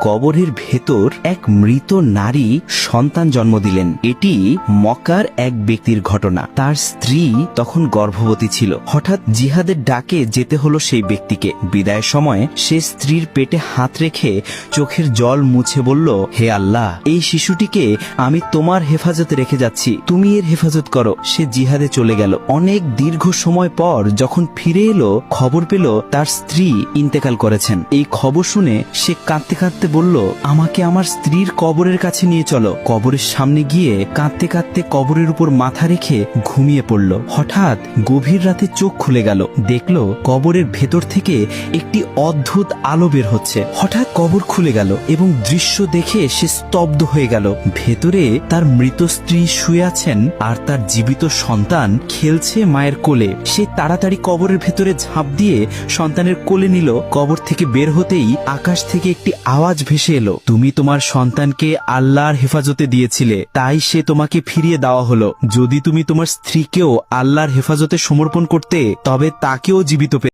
কবরের ভেতর এক মৃত নারী সন্তান জন্ম দিলেন। এটি মক্কার এক ব্যক্তির ঘটনা। তার স্ত্রী তখন গর্ভবতী ছিল। হঠাৎ জিহাদের ডাকে যেতে হলো সেই ব্যক্তিকে। বিদায়ের সময় সে স্ত্রীর পেটে হাত রেখে চোখের জল মুছে বলল, হে আল্লাহ, এই শিশুটিকে আমি তোমার হেফাজতে রেখে যাচ্ছি, তুমি এর হেফাজত করো। সে জিহাদে চলে গেল। অনেক দীর্ঘ সময় পর যখন ফিরে এলো, খবর পেল তার স্ত্রী ইন্তেকাল করেছেন। এই খবর শুনে সে কাঁদতে কাঁদতে বলল, আমাকে আমার স্ত্রীর কবরের কাছে নিয়ে চলো। কবরের সামনে গিয়ে কাঁদতে কাঁদতে কবরের উপর মাথা রেখে ঘুমিয়ে পড়ল। হঠাৎ গভীর রাতে চোখ খুলে গেল। দেখলো কবরের ভেতর থেকে একটি অদ্ভুত আলো বের হচ্ছে। হঠাৎ কবর খুলে গেল এবং দৃশ্য দেখে সে স্তব্ধ হয়ে গেল। ভেতরে তার মৃত স্ত্রী শুয়ে আছেন আর তার জীবিত সন্তান খেলছে মায়ের কোলে। সে তাড়াতাড়ি কবরের ভেতরে ঝাঁপ দিয়ে সন্তানের কোলে নিল। কবর থেকে বের হতেই আকাশ থেকে একটি আওয়াজ ভেসে এলো, তুমি তোমার সন্তানকে আল্লাহর হেফাজতে দিয়েছিলে, তাই সে তোমাকে ফিরিয়ে দেওয়া হলো। যদি তুমি তোমার স্ত্রীকেও আল্লাহর হেফাজতে সমর্পণ করতে, তবে তাকেও জীবিত